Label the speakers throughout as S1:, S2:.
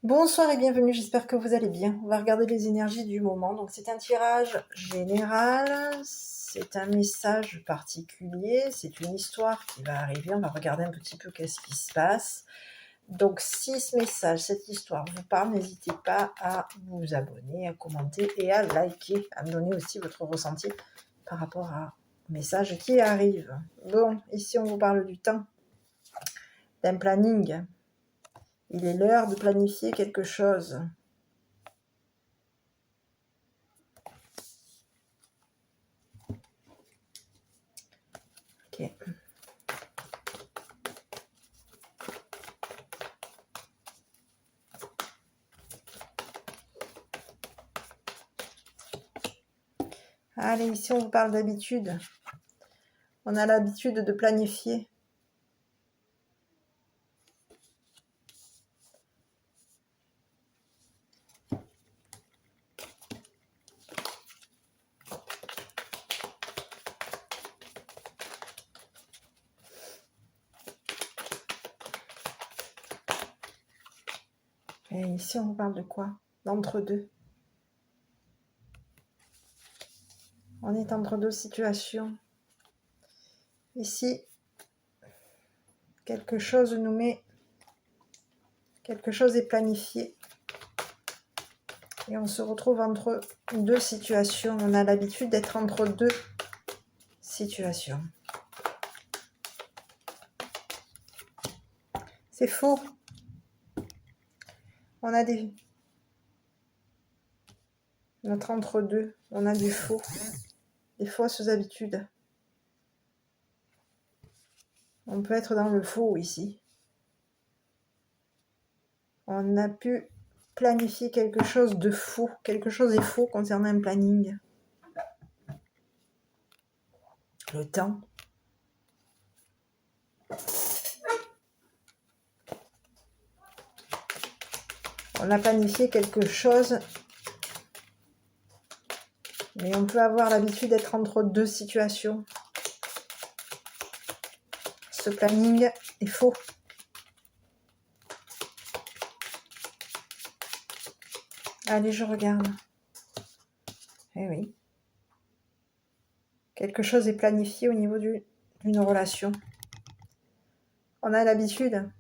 S1: Bonsoir et bienvenue, j'espère que vous allez bien. On va regarder les énergies du moment. Donc c'est un tirage général, c'est un message particulier, c'est une histoire qui va arriver. On va regarder un petit peu qu'est-ce qui se passe. Donc si ce message, cette histoire vous parle, n'hésitez pas à vous abonner, à commenter et à liker, à me donner aussi votre ressenti par rapport au message qui arrive. Bon, ici on vous parle du temps, d'un planning. Il est l'heure de planifier quelque chose. Ok. Allez, ici on vous parle d'habitude. On a l'habitude de planifier. Et ici on vous parle de quoi? D'entre-deux. On est entre deux situations. Ici, quelque chose nous met... Quelque chose est planifié. Et on se retrouve entre deux situations. On a l'habitude d'être entre deux situations. C'est faux. On a notre entre-deux. On a du faux. Des fausses habitudes. On peut être dans le faux ici. On a pu planifier quelque chose de faux. Quelque chose est faux concernant un planning. Le temps. On a planifié quelque chose, mais on peut avoir l'habitude d'être entre deux situations. Ce planning est faux. Allez, je regarde. Eh oui. Quelque chose est planifié au niveau d'une relation. On a l'habitude.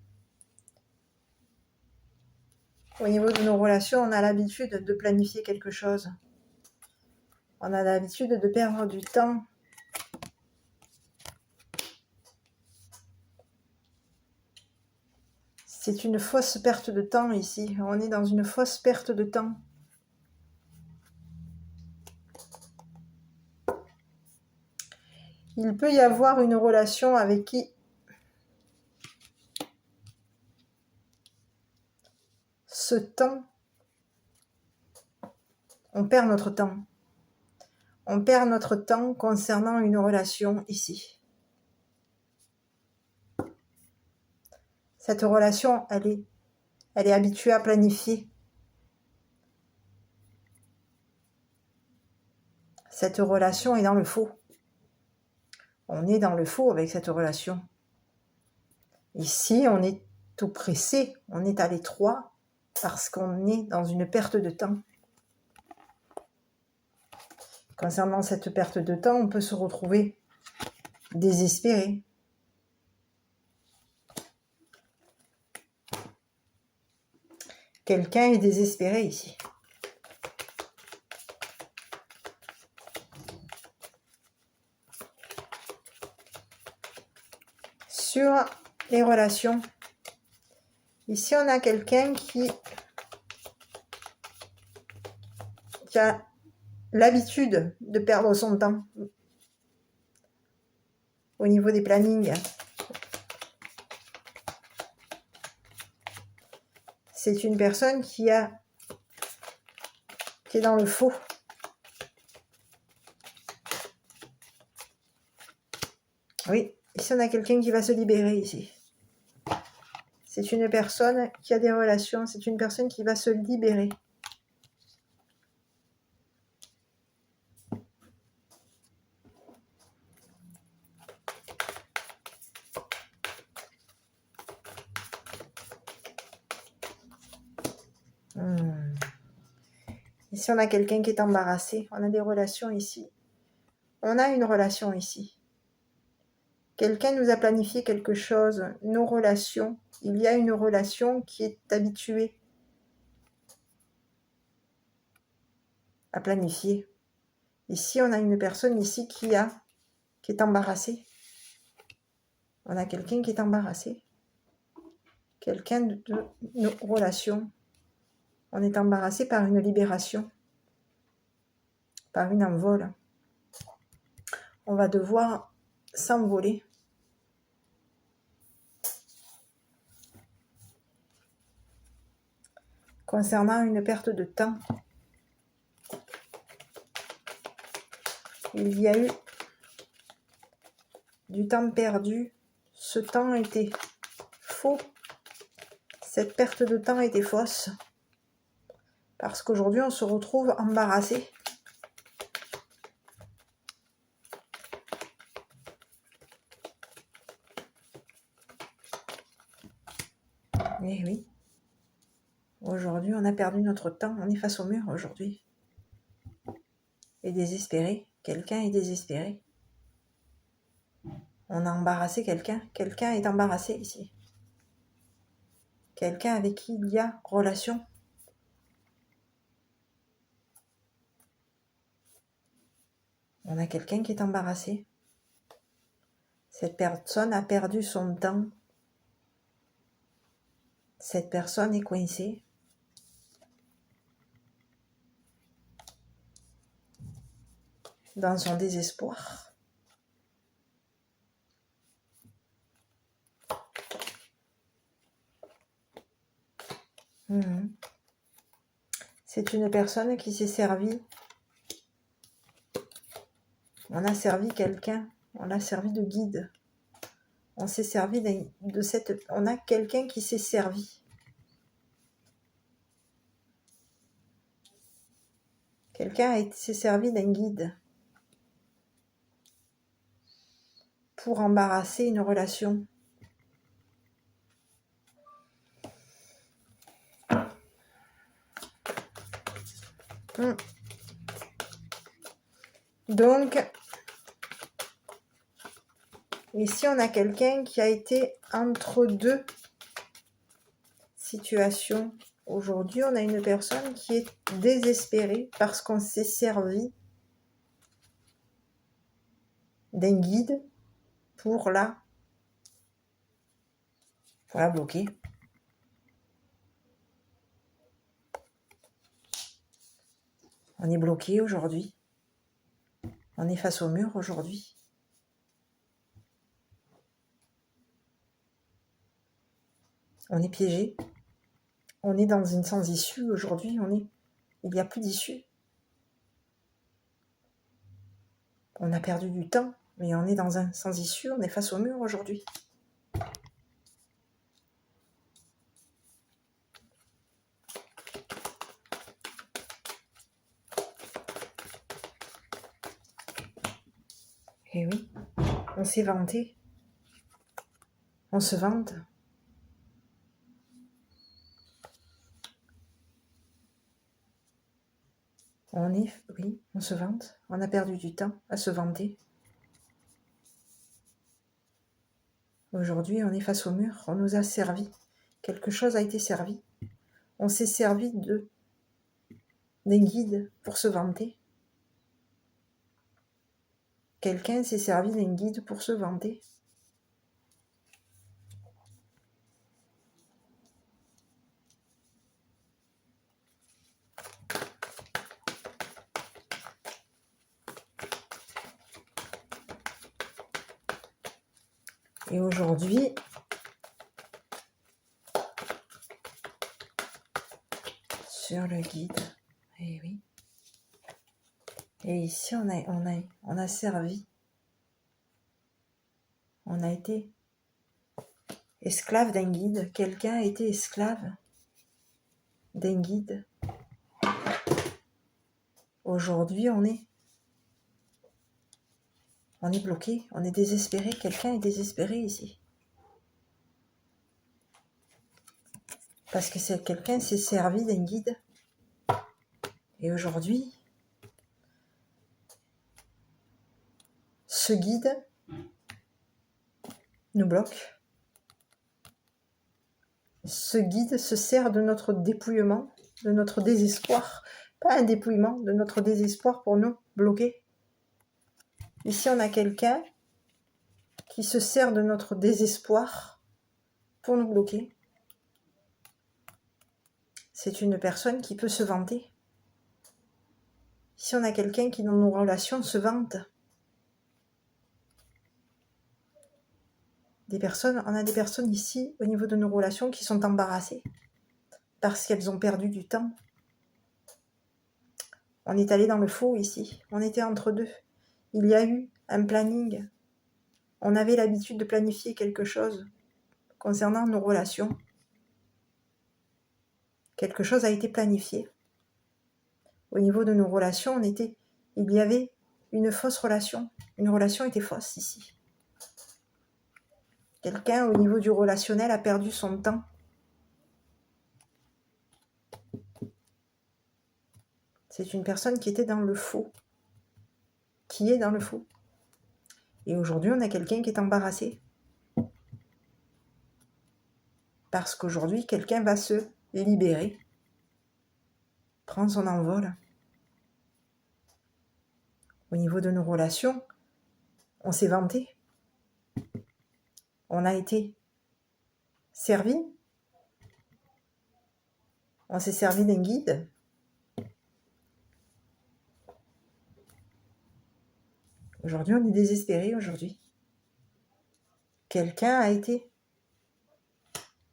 S1: Au niveau de nos relations, on a l'habitude de planifier quelque chose. On a l'habitude de perdre du temps. C'est une fausse perte de temps ici. On est dans une fausse perte de temps. Il peut y avoir une relation avec qui ce temps, on perd notre temps. On perd notre temps concernant une relation ici. Cette relation, elle est habituée à planifier. Cette relation est dans le faux. On est dans le faux avec cette relation. Ici, on est tout pressé, on est à l'étroit parce qu'on est dans une perte de temps. Concernant cette perte de temps, on peut se retrouver désespéré. Quelqu'un est désespéré ici. Sur les relations, ici on a quelqu'un qui a l'habitude de perdre son temps au niveau des plannings. C'est une personne qui est dans le faux. Oui, ici on a quelqu'un qui va se libérer ici. C'est une personne qui a des relations, c'est une personne qui va se libérer. Ici, on a quelqu'un qui est embarrassé. On a des relations ici. On a une relation ici. Quelqu'un nous a planifié quelque chose. Nos relations. Il y a une relation qui est habituée à planifier. Ici, on a une personne ici qui est embarrassée. On a quelqu'un qui est embarrassé. Quelqu'un de nos relations. On est embarrassé par une libération, par une envol. On va devoir s'envoler. Concernant une perte de temps, il y a eu du temps perdu. Ce temps était faux. Cette perte de temps était fausse. Parce qu'aujourd'hui, on se retrouve embarrassé. Eh oui. Aujourd'hui, on a perdu notre temps. On est face au mur aujourd'hui. Et désespéré. Quelqu'un est désespéré. On a embarrassé quelqu'un. Quelqu'un est embarrassé ici. Quelqu'un avec qui il y a relation. On a quelqu'un qui est embarrassé. Cette personne a perdu son temps. Cette personne est coincée. Dans son désespoir. C'est une personne qui s'est servie. On a servi quelqu'un. On a servi de guide. On s'est servi de cette... On a quelqu'un qui s'est servi. Quelqu'un s'est servi d'un guide pour embarrasser une relation. Donc, ici, on a quelqu'un qui a été entre deux situations. Aujourd'hui, on a une personne qui est désespérée parce qu'on s'est servi d'un guide pour la bloquer. On est bloqué aujourd'hui. On est face au mur aujourd'hui. On est piégé. On est dans une sans-issue aujourd'hui. Il n'y a plus d'issue. On a perdu du temps, mais on est dans un sans-issue. On est face au mur aujourd'hui. Eh oui, on s'est vanté. On se vante. Oui, on se vante. On a perdu du temps à se vanter. Aujourd'hui, on est face au mur. On nous a servi. Quelque chose a été servi. On s'est servi d'un guide pour se vanter. Quelqu'un s'est servi d'un guide pour se vanter. Et aujourd'hui, sur le guide, eh oui. Et ici, on a servi. On a été esclave d'un guide. Quelqu'un a été esclave d'un guide. Aujourd'hui, on est bloqué, on est désespéré. Quelqu'un est désespéré ici. Parce que quelqu'un s'est servi d'un guide Et aujourd'hui, ce guide nous bloque. Ce guide se sert de notre dépouillement, de notre désespoir. Pas un dépouillement, de notre désespoir pour nous bloquer. Ici, on a quelqu'un qui se sert de notre désespoir pour nous bloquer. C'est une personne qui peut se vanter. Ici, on a quelqu'un qui, dans nos relations, se vante. On a des personnes ici, au niveau de nos relations, qui sont embarrassées parce qu'elles ont perdu du temps. On est allé dans le faux ici. On était entre deux. Il y a eu un planning. On avait l'habitude de planifier quelque chose concernant nos relations. Quelque chose a été planifié. Au niveau de nos relations, il y avait une fausse relation. Une relation était fausse ici. Quelqu'un, au niveau du relationnel, a perdu son temps. C'est une personne qui était dans le faux. Qui est dans le faux. Et aujourd'hui, on a quelqu'un qui est embarrassé. Parce qu'aujourd'hui, quelqu'un va se libérer. Prendre son envol. Au niveau de nos relations, on s'est vanté. On a été servi. On s'est servi d'un guide. Aujourd'hui, on est désespéré aujourd'hui. Quelqu'un est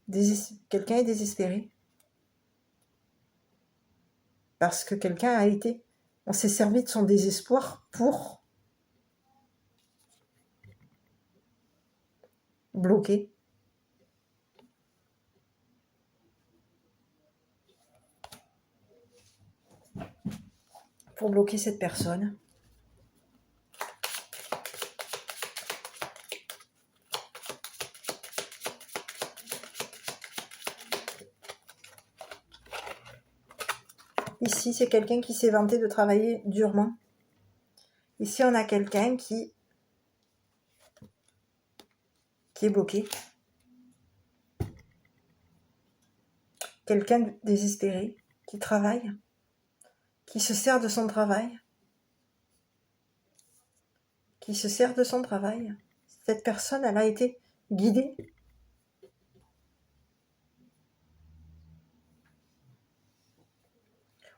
S1: désespéré. Parce que on s'est servi de son désespoir pour bloquer. Pour bloquer cette personne. Ici, c'est quelqu'un qui s'est vanté de travailler durement. Ici, on a quelqu'un qui est bloqué. Quelqu'un de désespéré, qui travaille, qui se sert de son travail. Cette personne, elle a été guidée.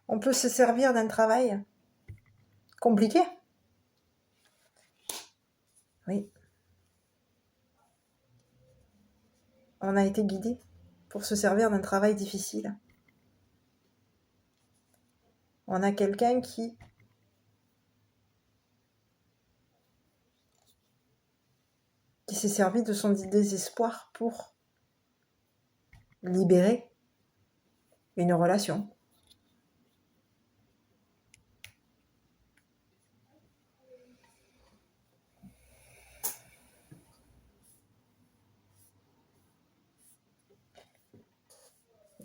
S1: On peut se servir d'un travail compliqué. Oui. On a été guidé pour se servir d'un travail difficile. On a quelqu'un qui s'est servi de son désespoir pour libérer une relation.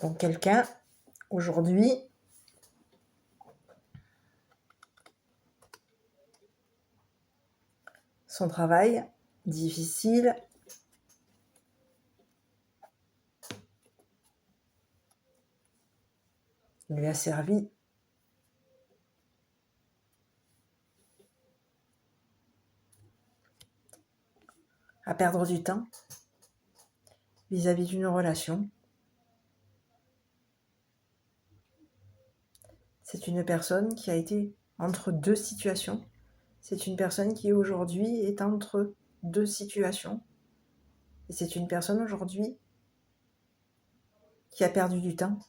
S1: Donc quelqu'un, aujourd'hui, son travail difficile lui a servi à perdre du temps vis-à-vis d'une relation. C'est une personne qui a été entre deux situations. C'est une personne qui aujourd'hui est entre deux situations. Et c'est une personne aujourd'hui qui a perdu du temps.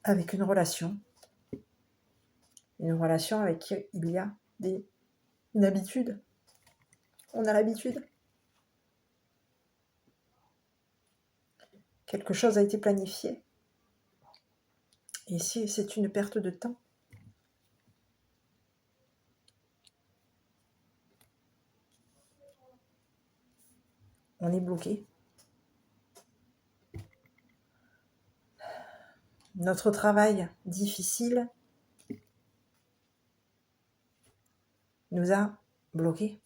S1: Avec une relation avec qui il y a une habitude. On a l'habitude. Quelque chose a été planifié. Et ici, c'est une perte de temps. On est bloqué. Notre travail difficile nous a bloqués.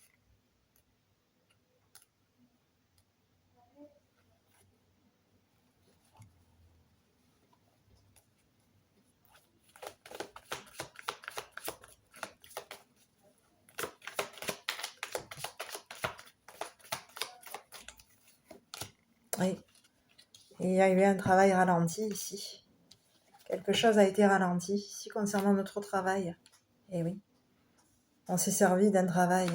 S1: Oui. Et il y a eu un travail ralenti ici. Quelque chose a été ralenti ici concernant notre travail. Et oui, on s'est servi d'un travail.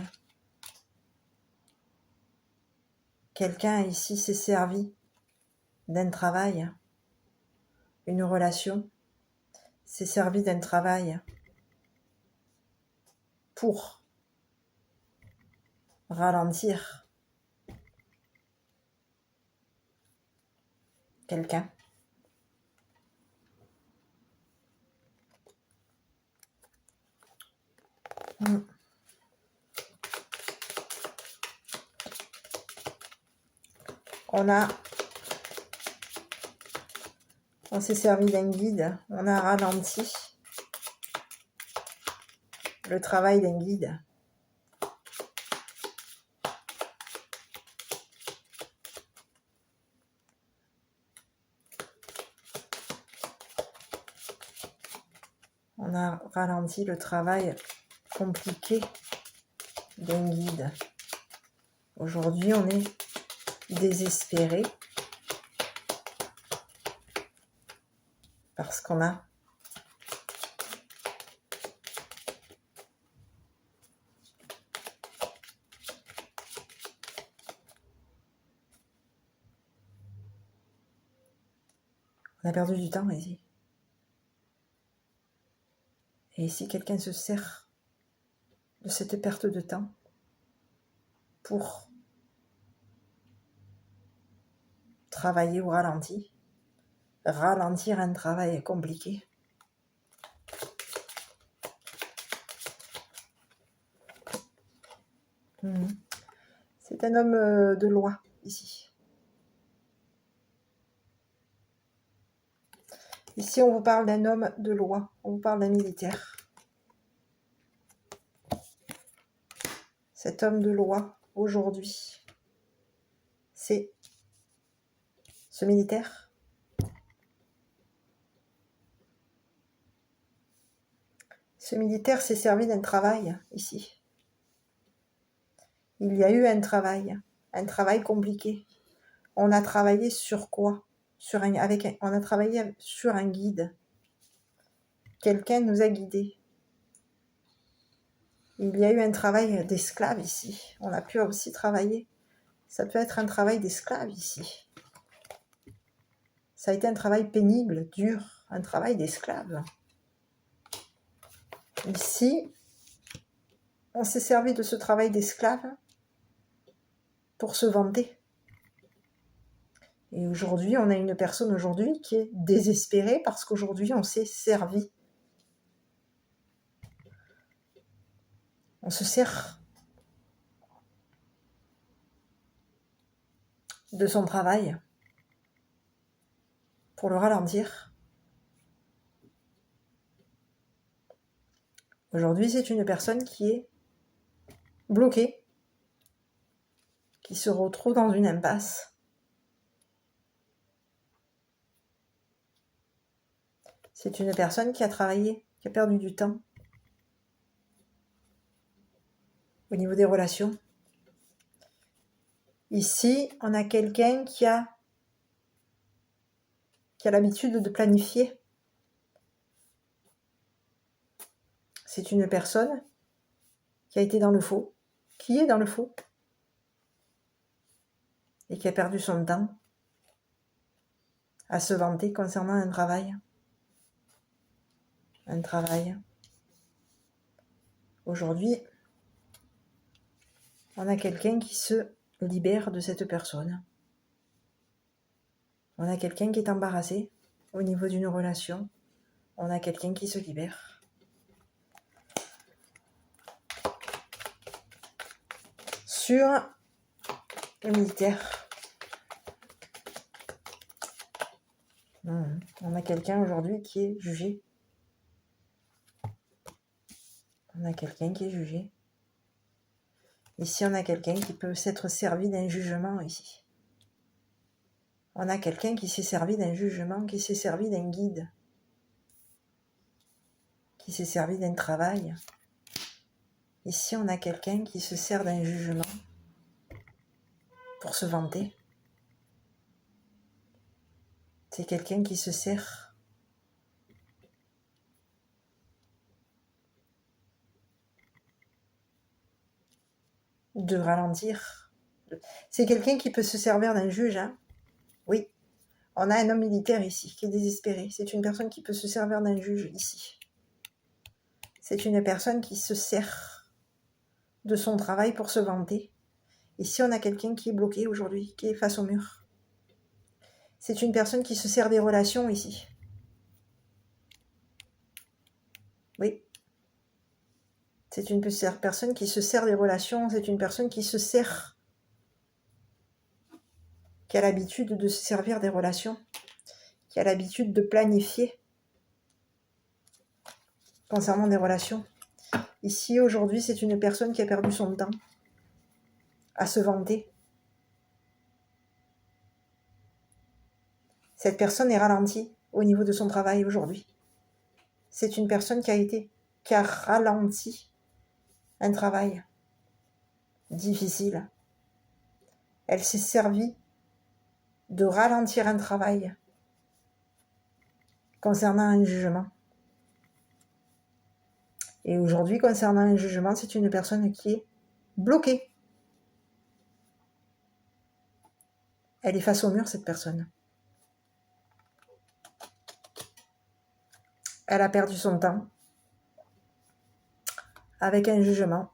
S1: Quelqu'un ici s'est servi d'un travail. Une relation s'est servi d'un travail pour ralentir quelqu'un. On s'est servi d'un guide, on a ralenti le travail d'un guide. On a ralenti le travail compliqué d'un guide. Aujourd'hui, on est désespéré parce qu'on a perdu du temps ici. Et si quelqu'un se sert de cette perte de temps pour travailler au ralenti, ralentir un travail compliqué, c'est un homme de loi ici. Ici, on vous parle d'un homme de loi, on vous parle d'un militaire. Cet homme de loi, aujourd'hui, c'est ce militaire. Ce militaire s'est servi d'un travail ici. Il y a eu un travail compliqué. On a travaillé sur quoi? On a travaillé sur un guide. Quelqu'un nous a guidés. Il y a eu un travail d'esclave ici. On a pu aussi travailler. Ça peut être un travail d'esclave ici. Ça a été un travail pénible, dur, un travail d'esclave. Ici, on s'est servi de ce travail d'esclave pour se vanter. Et aujourd'hui, on a une personne aujourd'hui qui est désespérée parce qu'aujourd'hui, on s'est servi. On se sert de son travail pour le ralentir. Aujourd'hui, c'est une personne qui est bloquée, qui se retrouve dans une impasse. C'est une personne qui a travaillé, qui a perdu du temps au niveau des relations. Ici, on a quelqu'un qui a l'habitude de planifier. C'est une personne qui a été dans le faux, qui est dans le faux, et qui a perdu son temps à se vanter concernant un travail. Un travail. Aujourd'hui, on a quelqu'un qui se libère de cette personne. On a quelqu'un qui est embarrassé au niveau d'une relation. On a quelqu'un qui se libère. Sur le militaire. On a quelqu'un aujourd'hui qui est jugé. On a quelqu'un qui est jugé. Ici, on a quelqu'un qui peut s'être servi d'un jugement ici. On a quelqu'un qui s'est servi d'un jugement, qui s'est servi d'un guide, qui s'est servi d'un travail. Ici, on a quelqu'un qui se sert d'un jugement pour se vanter. C'est quelqu'un qui se sert de ralentir. C'est quelqu'un qui peut se servir d'un juge, hein. Oui, on a un homme militaire ici qui est désespéré. C'est une personne qui peut se servir d'un juge ici. C'est une personne qui se sert de son travail pour se vanter. Ici, on a quelqu'un qui est bloqué aujourd'hui, qui est face au mur. C'est une personne qui se sert des relations ici. Oui. C'est une personne qui se sert des relations. C'est une personne qui se sert, qui a l'habitude de se servir des relations, qui a l'habitude de planifier concernant des relations. Ici, aujourd'hui, c'est une personne qui a perdu son temps à se vanter. Cette personne est ralentie au niveau de son travail aujourd'hui. C'est une personne qui a ralenti un travail difficile. Elle s'est servie de ralentir un travail concernant un jugement. Et aujourd'hui, concernant un jugement, c'est une personne qui est bloquée. Elle est face au mur, cette personne. Elle a perdu son temps avec un jugement,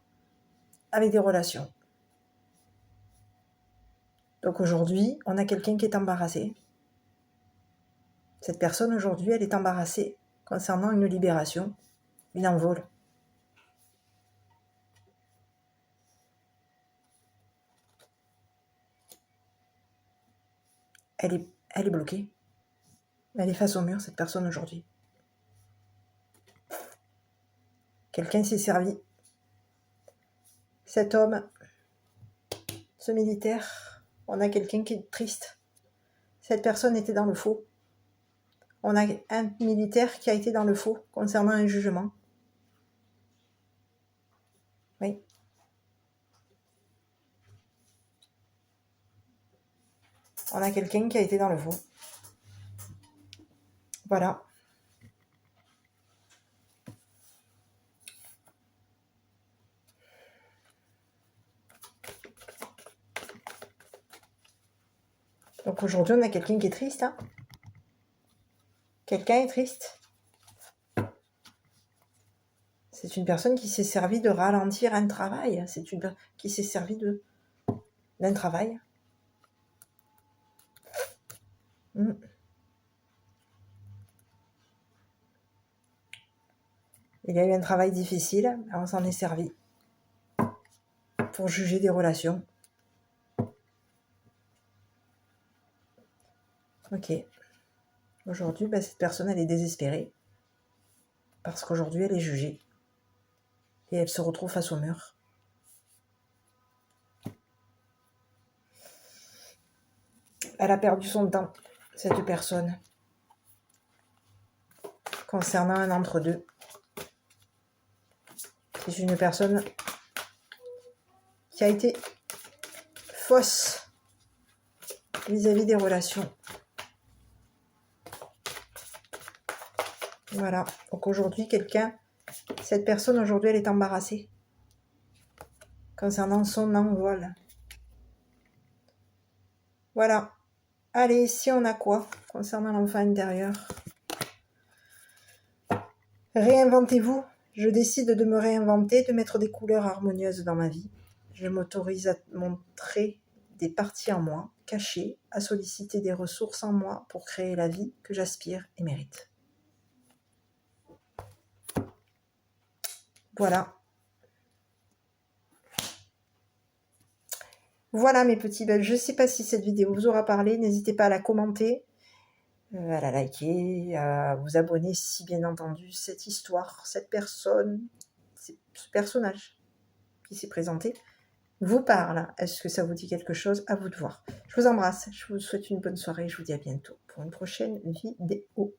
S1: avec des relations. Donc aujourd'hui, on a quelqu'un qui est embarrassé. Cette personne aujourd'hui, elle est embarrassée concernant une libération, une envol. Elle est bloquée. Elle est face au mur, cette personne aujourd'hui. Quelqu'un s'est servi. Cet homme, ce militaire, on a quelqu'un qui est triste. Cette personne était dans le faux. On a un militaire qui a été dans le faux concernant un jugement. Oui. On a quelqu'un qui a été dans le faux. Voilà. Donc aujourd'hui, on a quelqu'un qui est triste. Hein. Quelqu'un est triste. C'est une personne qui s'est servi de ralentir un travail. C'est une personne qui s'est servi d'un travail. Il y a eu un travail difficile, on s'en est servi pour juger des relations. Ok. Aujourd'hui, cette personne, elle est désespérée parce qu'aujourd'hui, elle est jugée et elle se retrouve face au mur. Elle a perdu son temps, cette personne, concernant un entre-deux. C'est une personne qui a été fausse vis-à-vis des relations. Voilà. Donc aujourd'hui, cette personne aujourd'hui, elle est embarrassée concernant son envol. Voilà. Allez, ici on a quoi concernant l'enfant intérieur? Réinventez-vous. Je décide de me réinventer, de mettre des couleurs harmonieuses dans ma vie. Je m'autorise à montrer des parties en moi, cachées, à solliciter des ressources en moi pour créer la vie que j'aspire et mérite. Voilà. Voilà mes petits belles. Je ne sais pas si cette vidéo vous aura parlé. N'hésitez pas à la commenter. à la liker, à vous abonner si bien entendu cette histoire, cette personne, ce personnage qui s'est présenté vous parle. Est-ce que ça vous dit quelque chose? À vous de voir. Je vous embrasse, je vous souhaite une bonne soirée, je vous dis à bientôt pour une prochaine vidéo.